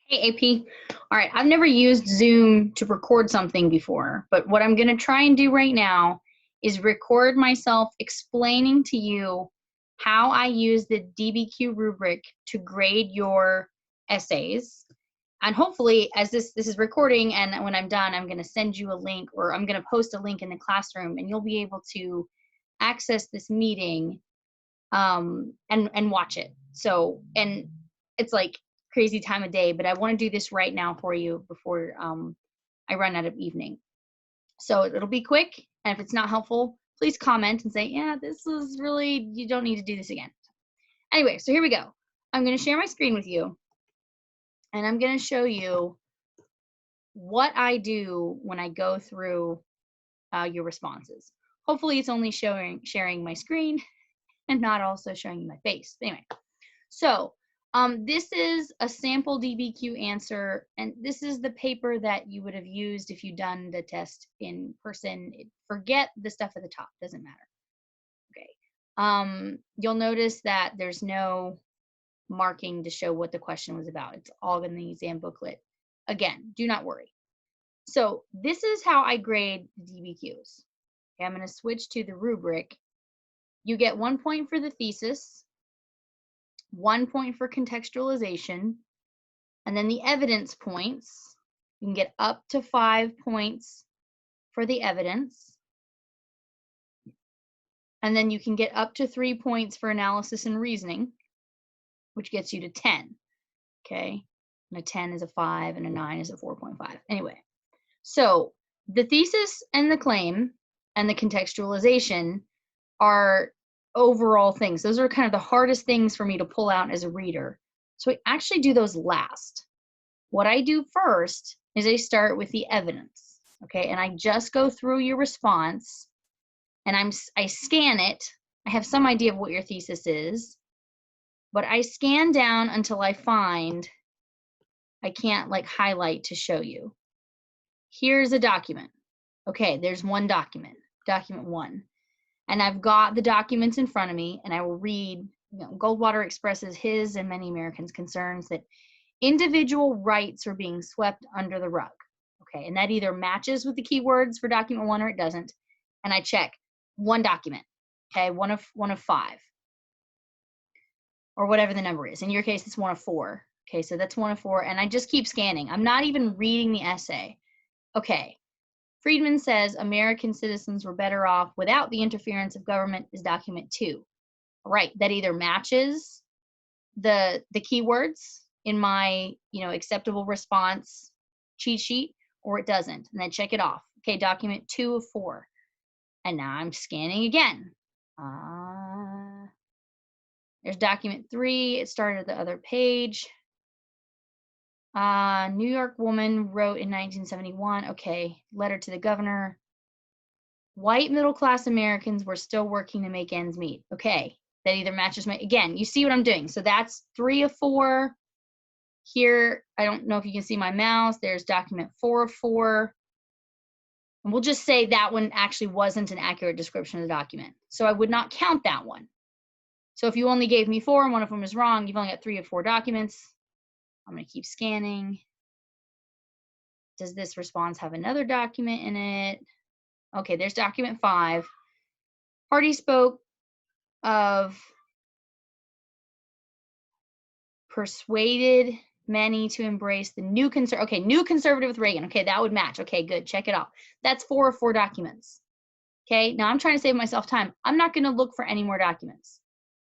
Hey, AP. All right, I've never used Zoom to record something before, but what I'm going to try and do right now is record myself explaining to you how I use the Dbq rubric to grade your essays. And hopefully, as this is recording and when I'm done, I'm going to send you a link, or I'm going to post a link in the classroom, and you'll be able to access this meeting and watch it. So, and it's like crazy time of day, but I want to do this right now for you before I run out of evening. So it'll be quick, and if it's not helpful, please comment and say, yeah, this is really, you don't need to do this again. Anyway, so here we go. I'm going to share my screen with you, and I'm going to show you what I do when I go through your responses. Hopefully it's only sharing my screen and not also showing you my face. Anyway, so this is a sample Dbq answer, and this is the paper that you would have used if you'd done the test in person. Forget the stuff at the top, doesn't matter. Okay. You'll notice that there's no marking to show what the question was about. It's all in the exam booklet. Again, do not worry. So this is how I grade the DBQs. Okay, I'm going to switch to the rubric. You get 1 point for the thesis, 1 point for contextualization, and then the evidence points. You can get up to 5 points for the evidence. And then you can get up to 3 points for analysis and reasoning, which gets you to 10. Okay, and a 10 is a 5, and a 9 is a 4.5. Anyway, so the thesis and the claim and the contextualization are overall things. Those are kind of the hardest things for me to pull out as a reader. So I actually do those last. What I do first is I start with the evidence, okay? And I just go through your response, and I scan it. I have some idea of what your thesis is, but I scan down until I find I can't like highlight to show you. Here's a document. Okay, there's one document, document 1. And I've got the documents in front of me, and I will read. Goldwater expresses his and many Americans' concerns that individual rights are being swept under the rug. Okay, and that either matches with the keywords for document 1 or it doesn't. And I check one document, okay, one of 5, or whatever the number is. In your case, it's 1 of 4. Okay, so that's 1 of 4, and I just keep scanning. I'm not even reading the essay. Okay, Friedman says American citizens were better off without the interference of government is document 2. All right, that either matches the keywords in my acceptable response cheat sheet, or it doesn't, and then check it off. Okay, document 2 of 4. And now I'm scanning again. There's document 3. It started at the other page. New York woman wrote in 1971. Okay, letter to the governor. White middle-class Americans were still working to make ends meet. Okay, that either matches my, again, you see what I'm doing. So that's 3 of 4. Here, I don't know if you can see my mouse. There's document 4 of 4. And we'll just say that one actually wasn't an accurate description of the document. So I would not count that one. So if you only gave me 4 and one of them is wrong, you've only got 3 of 4 documents. I'm going to keep scanning. Does this response have another document in it? Okay, there's document 5. Hardy spoke of persuaded many to embrace the new new conservative with Reagan. Okay, that would match. Okay, good. Check it out. That's 4 of 4 documents. Okay, now I'm trying to save myself time. I'm not going to look for any more documents.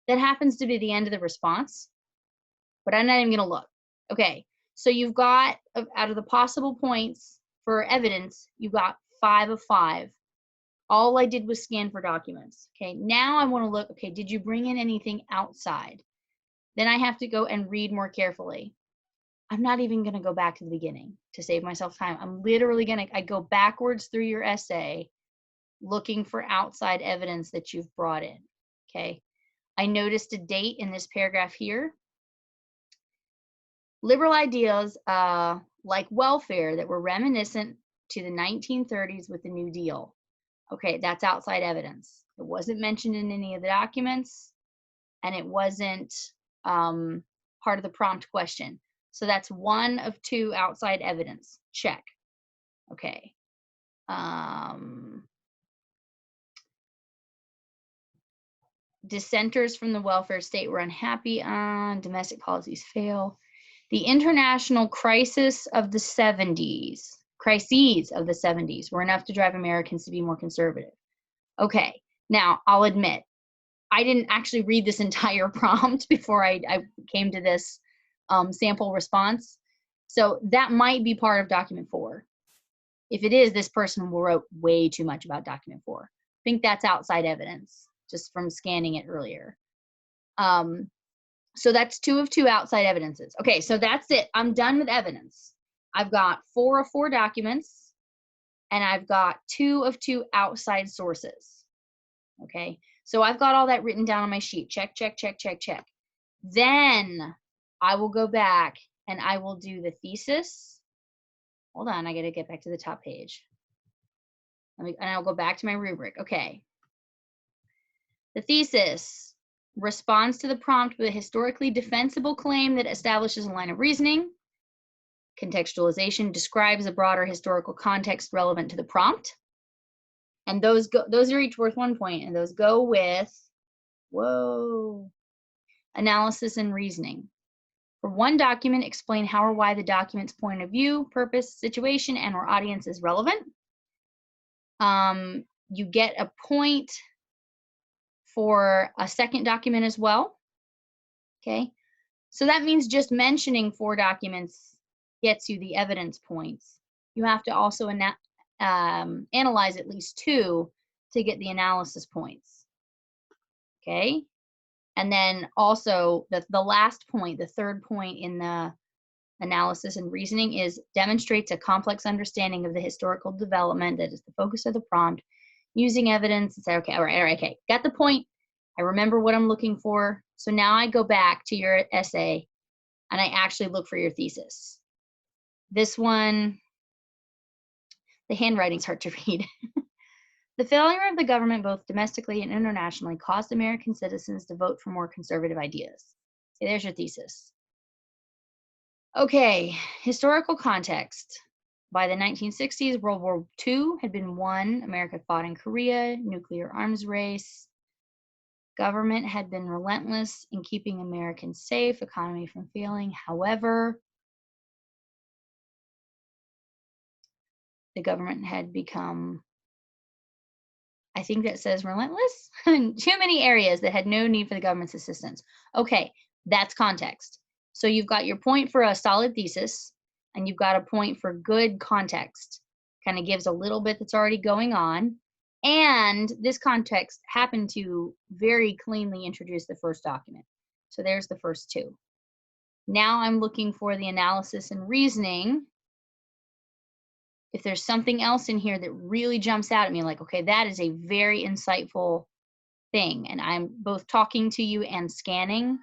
That happens to be the end of the response, but I'm not even going to look. Okay, so you've got, out of the possible points for evidence, you've got 5 of 5. All I did was scan for documents. Okay, now I want to look, okay, did you bring in anything outside? Then I have to go and read more carefully. I'm not even going to go back to the beginning to save myself time. I'm literally I go backwards through your essay looking for outside evidence that you've brought in. Okay, I noticed a date in this paragraph here. Liberal ideas like welfare that were reminiscent to the 1930s with the New Deal. Okay, that's outside evidence. It wasn't mentioned in any of the documents, and it wasn't part of the prompt question. So that's 1 of 2 outside evidence. Check. Okay. Dissenters from the welfare state were unhappy on domestic policies fail. The international crises of the 70s were enough to drive Americans to be more conservative. Okay, now I'll admit, I didn't actually read this entire prompt before I came to this sample response. So that might be part of document 4. If it is, this person wrote way too much about document 4. I think that's outside evidence, just from scanning it earlier. So that's 2 of 2 outside evidences. Okay, so that's it. I'm done with evidence. I've got 4 of 4 documents, and I've got 2 of 2 outside sources. Okay, so I've got all that written down on my sheet. Check, check, check, check, check. Then I will go back and I will do the thesis. Hold on, I gotta get back to the top page. And I'll go back to my rubric. Okay. The thesis responds to the prompt with a historically defensible claim that establishes a line of reasoning. Contextualization describes a broader historical context relevant to the prompt. And those are each worth 1 point, and those go with, analysis and reasoning. For one document, explain how or why the document's point of view, purpose, situation, and/or audience is relevant. You get a point for a second document as well. Okay, so that means just mentioning 4 documents gets you the evidence points. You have to also analyze at least 2 to get the analysis points. Okay, and then also the last point, the third point in the analysis and reasoning, is demonstrates a complex understanding of the historical development that is the focus of the prompt, using evidence and say, okay, all right, okay, got the point. I remember what I'm looking for. So now I go back to your essay and I actually look for your thesis. This one, the handwriting's hard to read. The failure of the government, both domestically and internationally, caused American citizens to vote for more conservative ideas. Okay, there's your thesis. Okay, historical context. By the 1960s, World War II had been won. America fought in Korea, nuclear arms race. Government had been relentless in keeping Americans safe, economy from failing. However, the government had become, I think that says relentless, in too many areas that had no need for the government's assistance. Okay, that's context. So you've got your point for a solid thesis, and you've got a point for good context. Kind of gives a little bit that's already going on. And this context happened to very cleanly introduce the first document. So there's the first 2. Now I'm looking for the analysis and reasoning. If there's something else in here that really jumps out at me, like, okay, that is a very insightful thing, and I'm both talking to you and scanning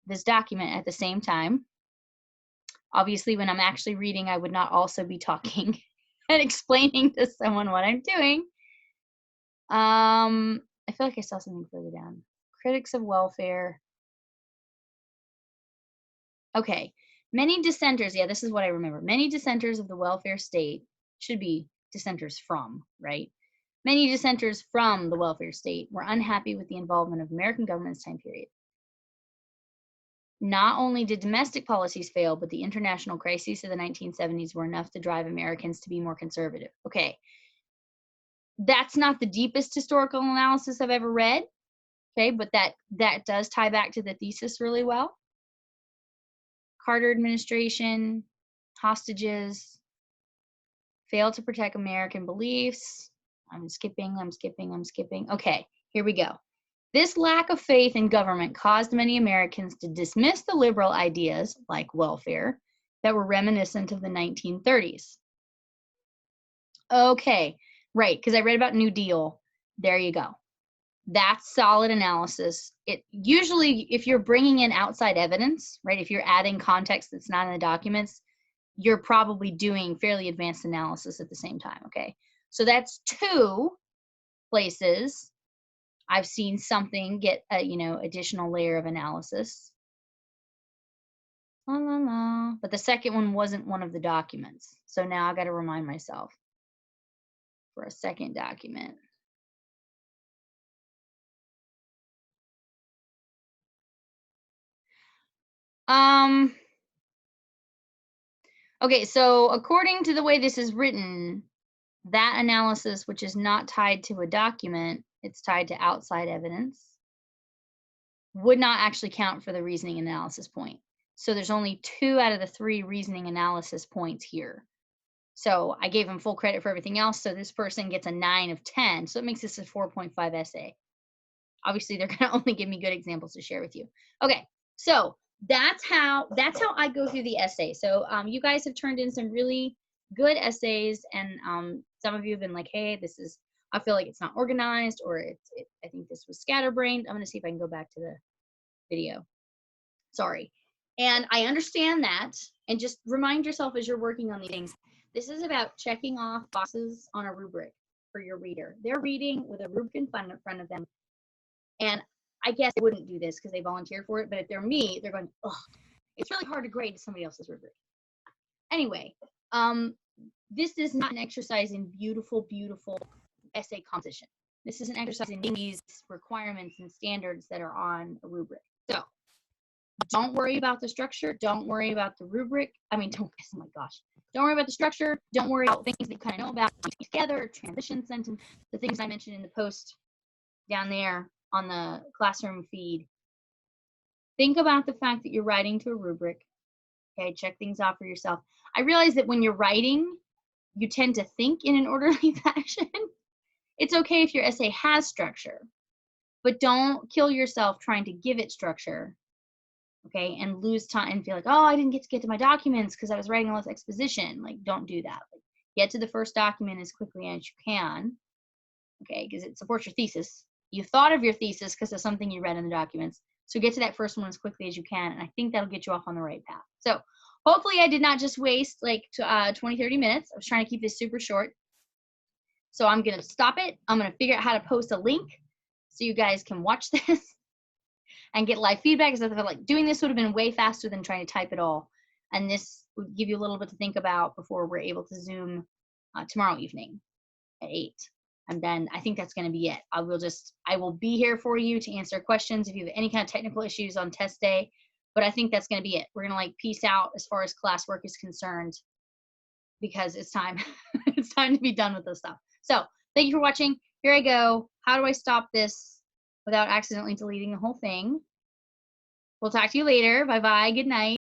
this document at the same time. Obviously, when I'm actually reading, I would not also be talking and explaining to someone what I'm doing. I feel like I saw something further down. Critics of welfare. Okay, many dissenters, yeah, this is what I remember. Many dissenters of the welfare state, should be dissenters from, right? Many dissenters from the welfare state were unhappy with the involvement of American government's time period. Not only did domestic policies fail, but the international crises of the 1970s were enough to drive Americans to be more conservative. Okay, that's not the deepest historical analysis I've ever read, okay, but that does tie back to the thesis really well. Carter administration, hostages, failed to protect American beliefs. I'm skipping. Okay, here we go. This lack of faith in government caused many Americans to dismiss the liberal ideas, like welfare, that were reminiscent of the 1930s. Okay, right, because I read about New Deal. There you go. That's solid analysis. It usually, if you're bringing in outside evidence, right, if you're adding context that's not in the documents, you're probably doing fairly advanced analysis at the same time, okay? So that's 2 places I've seen something get a, additional layer of analysis. La, la, la. But the second one wasn't one of the documents. So now I got to remind myself for a second document. Okay, so according to the way this is written, that analysis, which is not tied to a document, it's tied to outside evidence, would not actually count for the reasoning analysis point. So there's only 2 out of the 3 reasoning analysis points here. So I gave him full credit for everything else. So this person gets a 9 of 10. So it makes this a 4.5 essay. Obviously, they're going to only give me good examples to share with you. Okay, so that's how I go through the essay. So you guys have turned in some really good essays, and some of you have been like, hey, I feel like it's not organized, or I think this was scatterbrained. I'm going to see if I can go back to the video. Sorry. And I understand that. And just remind yourself as you're working on these things, this is about checking off boxes on a rubric for your reader. They're reading with a rubric in front of them. And I guess they wouldn't do this because they volunteer for it. But if they're me, they're going, oh, it's really hard to grade somebody else's rubric. Anyway, this is not an exercise in beautiful, beautiful essay composition. This is an exercise in these requirements and standards that are on a rubric. So don't worry about the structure. Don't worry about the rubric. Oh my gosh. Don't worry about the structure. Don't worry about things that you kind of know about together, transition sentence, the things I mentioned in the post down there on the classroom feed. Think about the fact that you're writing to a rubric. Okay, check things off for yourself. I realize that when you're writing, you tend to think in an orderly fashion. It's okay if your essay has structure, but don't kill yourself trying to give it structure. Okay, and lose time and feel like, oh, I didn't get to my documents because I was writing all this exposition. Like, don't do that. Like, get to the first document as quickly as you can. Okay, because it supports your thesis. You thought of your thesis because of something you read in the documents. So get to that first one as quickly as you can, and I think that'll get you off on the right path. So hopefully I did not just waste like 20, 30 minutes. I was trying to keep this super short. So I'm going to stop it. I'm going to figure out how to post a link so you guys can watch this and get live feedback, because I feel like doing this would have been way faster than trying to type it all. And this would give you a little bit to think about before we're able to Zoom tomorrow evening at 8. And then I think that's going to be it. I will be here for you to answer questions if you have any kind of technical issues on test day. But I think that's going to be it. We're going to like peace out as far as classwork is concerned, because it's time. It's time to be done with this stuff. So thank you for watching. Here I go. How do I stop this without accidentally deleting the whole thing? We'll talk to you later. Bye-bye. Good night.